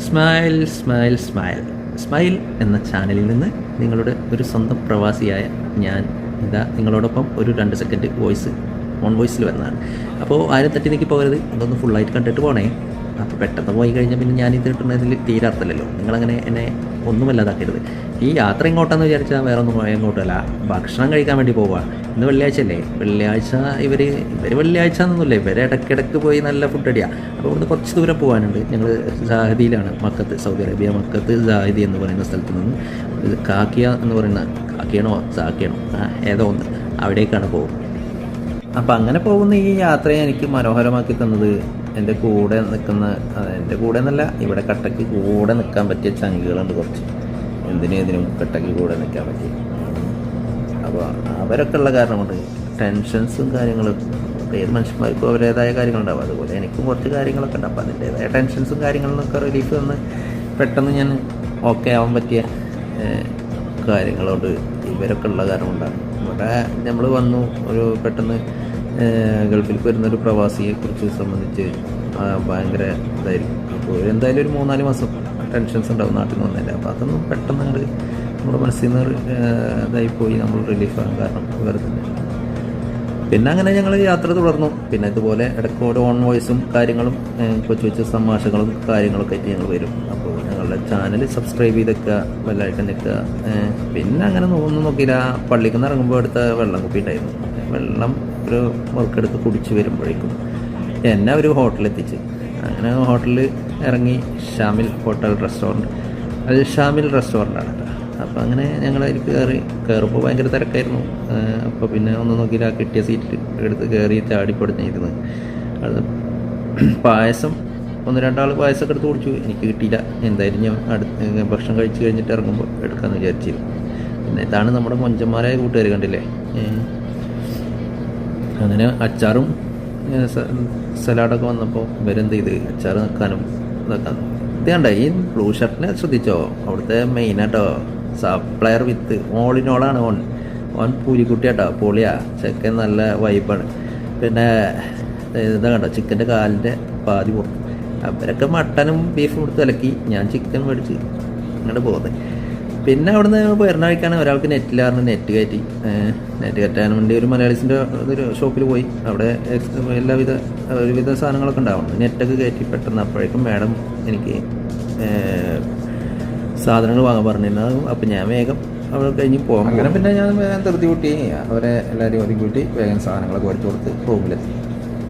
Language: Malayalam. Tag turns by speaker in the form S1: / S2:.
S1: സ്മൈൽ സ്മൈൽ സ്മൈൽ സ്മൈൽ എന്ന ചാനലിൽ നിന്ന് നിങ്ങളുടെ ഒരു സ്വന്തം പ്രവാസിയായ ഞാൻ ഇതാ നിങ്ങളോടൊപ്പം ഒരു 2 സെക്കൻഡ് വോയിസിൽ വരുന്നതാണ്. അപ്പോൾ ആരും തട്ടി നീക്കി പോകരുത്, അതൊന്ന് ഫുള്ളായിട്ട് കണ്ടിട്ട് പോകണേ. അപ്പോൾ പെട്ടെന്ന് പോയി കഴിഞ്ഞാൽ പിന്നെ ഞാനിത് കിട്ടുന്നതിൽ തീരാർത്ഥമല്ലല്ലോ. നിങ്ങളങ്ങനെ എന്നെ ഒന്നുമല്ലാതാക്കരുത്. ഈ യാത്ര ഇങ്ങോട്ടെന്ന് വിചാരിച്ചാൽ വേറെ ഒന്നും ഇങ്ങോട്ടല്ല, ഭക്ഷണം കഴിക്കാൻ വേണ്ടി പോവുക. ഇന്ന് വെള്ളിയാഴ്ച അല്ലേ, വെള്ളിയാഴ്ച ഇവർ വെള്ളിയാഴ്ച എന്നൊന്നുമില്ല, ഇവരെ ഇടയ്ക്കിടയ്ക്ക് പോയി നല്ല ഫുഡ് അടിയാണ്. അപ്പോൾ ഇവിടുന്ന് കുറച്ച് ദൂരം പോകാനുണ്ട്. ഞങ്ങൾ സാഹിദിയിലാണ്, മക്കത്ത്, സൗദി അറേബ്യ മക്കത്ത് സാഹിദി എന്ന് പറയുന്ന സ്ഥലത്ത് നിന്ന് കാക്കിയ എന്ന് പറയുന്ന, കാക്കിയാണോ സാക്കിയാണോ ഏതോ ഒന്ന്, അവിടേക്കാണ് പോകുന്നത്. അപ്പം അങ്ങനെ പോകുന്ന ഈ യാത്രയെ എനിക്ക് മനോഹരമാക്കി തന്നത് എൻ്റെ കൂടെ നിൽക്കുന്ന, എൻ്റെ കൂടെ എന്നല്ല, ഇവിടെ കട്ടയ്ക്ക് കൂടെ നിൽക്കാൻ പറ്റിയ ചങ്കുകളുണ്ട് കുറച്ച്. എന്തിനും കട്ടയ്ക്ക് കൂടെ നിൽക്കാൻ പറ്റി. അപ്പോൾ അവരൊക്കെ ഉള്ള കാരണം കൊണ്ട് ടെൻഷൻസും കാര്യങ്ങളും, ഏത് മനുഷ്യന്മാർക്കും അവരുടേതായ കാര്യങ്ങളുണ്ടാവും. അതുപോലെ എനിക്കും കുറച്ച് കാര്യങ്ങളൊക്കെ ഉണ്ട്. അപ്പോൾ അതിൻ്റേതായ ടെൻഷൻസും കാര്യങ്ങളിലൊക്കെ റിലീഫ് വന്ന് പെട്ടെന്ന് ഞാൻ ഓക്കെ ആവാൻ പറ്റിയ കാര്യങ്ങളോട് ഇവരൊക്കെ ഉള്ള കാരണം കൊണ്ടാണ്. ഇവിടെ നമ്മൾ വന്നു, ഒരു പെട്ടെന്ന് ഗൾഫിലേക്ക് വരുന്നൊരു പ്രവാസിയെ കുറിച്ച് സംബന്ധിച്ച് ഭയങ്കര ഇതായിരിക്കും. അപ്പോൾ എന്തായാലും ഒരു 3-4 മാസം ടെൻഷൻസ് ഉണ്ടാവും നാട്ടിൽ നിന്ന് വന്നതിൻ്റെ. അപ്പോൾ അതൊന്നും പെട്ടെന്ന് അങ്ങോട്ട് നമ്മുടെ മനസ്സിൽ നിന്ന് ഇതായിപ്പോയി, നമ്മൾ റിലീഫാകും കാരണം വെറുതെ. പിന്നെ അങ്ങനെ ഞങ്ങൾ യാത്ര തുടർന്നു. പിന്നെ ഇതുപോലെ ഇടയ്ക്ക് ഓരോ ഓൺ വോയിസും കാര്യങ്ങളും കൊച്ചു തമാശകളും കാര്യങ്ങളൊക്കെ ആയിട്ട് ഞങ്ങൾ വരും. അപ്പോൾ ഞങ്ങളുടെ ചാനൽ സബ്സ്ക്രൈബ് ചെയ്തൊക്കെ ബെല്ലൈക്കൺ നിൽക്കുക. പിന്നെ അങ്ങനെ ഒന്നും നോക്കിയില്ല, പള്ളിയിൽ നിന്ന് ഇറങ്ങുമ്പോൾ എടുത്ത വെള്ളം കുപ്പി ഉണ്ടായിരുന്നു. വെള്ളം ഒരു മുറുക്കെടുത്ത് കുടിച്ച് വരുമ്പോഴേക്കും എന്നെ ഒരു ഹോട്ടലെത്തിച്ച്. അങ്ങനെ ഹോട്ടലിൽ ഇറങ്ങി, ഷാമിൽ ഹോട്ടൽ റെസ്റ്റോറൻറ്റ്, അത് ഷാമിൽ റെസ്റ്റോറൻ്റാണ്. അപ്പോൾ അങ്ങനെ ഞങ്ങളതിൽ കയറുമ്പോൾ ഭയങ്കര തിരക്കായിരുന്നു. അപ്പോൾ പിന്നെ ഒന്നും നോക്കിയില്ല, കിട്ടിയ സീറ്റിൽ എടുത്ത് കയറി ചാടിപ്പടിഞ്ഞിരുന്നു. അത് പായസം 1-2 ആൾ പായസമൊക്കെ എടുത്ത് കുടിച്ചു. എനിക്ക് കിട്ടിയില്ല. എന്തായാലും ഞാൻ ഭക്ഷണം കഴിച്ച് കഴിഞ്ഞിട്ട് ഇറങ്ങുമ്പോൾ എടുക്കാമെന്ന് വിചാരിച്ചിരുന്നു. പിന്നെ ഇതാണ് നമ്മുടെ മൊഞ്ചന്മാരായ കൂട്ടുകാർ, കണ്ടില്ലേ. അങ്ങനെ അച്ചാറും സലാഡൊക്കെ വന്നപ്പോൾ ഇവരെന്ത് ചെയ്ത് അച്ചാർ നിൽക്കാനും ഇതൊക്കെ. ഇത് കണ്ട ഈ ബ്ലൂ ഷർട്ടിനെ ശ്രദ്ധിച്ചോ, അവിടുത്തെ മെയിനായിട്ടോ സപ്ലയർ വിത്ത് ഓൾ ഇൻ ഓളാണ്. ഓൻ പൂരിക്കുട്ടിയാട്ടോ, പൊളിയാ ചെക്കൻ, നല്ല വൈബാണ്. പിന്നെ ഇതാ കണ്ടോ, ചിക്കൻ്റെ കാലിൻ്റെ പാതി പുറത്ത്. അവരൊക്കെ മട്ടനും ബീഫും കൊടുത്ത് ഇലക്കി, ഞാൻ ചിക്കൻ മേടിച്ച് ഇങ്ങോട്ട് പോകുന്നത്. പിന്നെ അവിടുന്ന് വരുന്ന കഴിക്കാൻ ഒരാൾക്ക് നെറ്റിലായിരുന്നു, നെറ്റ് കയറ്റാൻ വേണ്ടി ഒരു മലയാളീസിൻ്റെ ഒരു ഷോപ്പിൽ പോയി. അവിടെ ഒരുവിധ സാധനങ്ങളൊക്കെ ഉണ്ടാവണം. നെറ്റൊക്കെ കയറ്റി പെട്ടെന്ന് അപ്പോഴേക്കും മാഡം എനിക്ക് സാധനങ്ങൾ വാങ്ങാൻ പറഞ്ഞിരുന്നു. അപ്പം ഞാൻ വേഗം അവിടെ കഴിഞ്ഞ് പോകാം. അങ്ങനെ പിന്നെ ഞാൻ വേഗം ധൃതി കൂട്ടി അവരെ എല്ലാവരും ഒതുക്കി കൂട്ടി വേഗം സാധനങ്ങളൊക്കെ വരച്ചു കൊടുത്ത് റൂമിലെത്തി.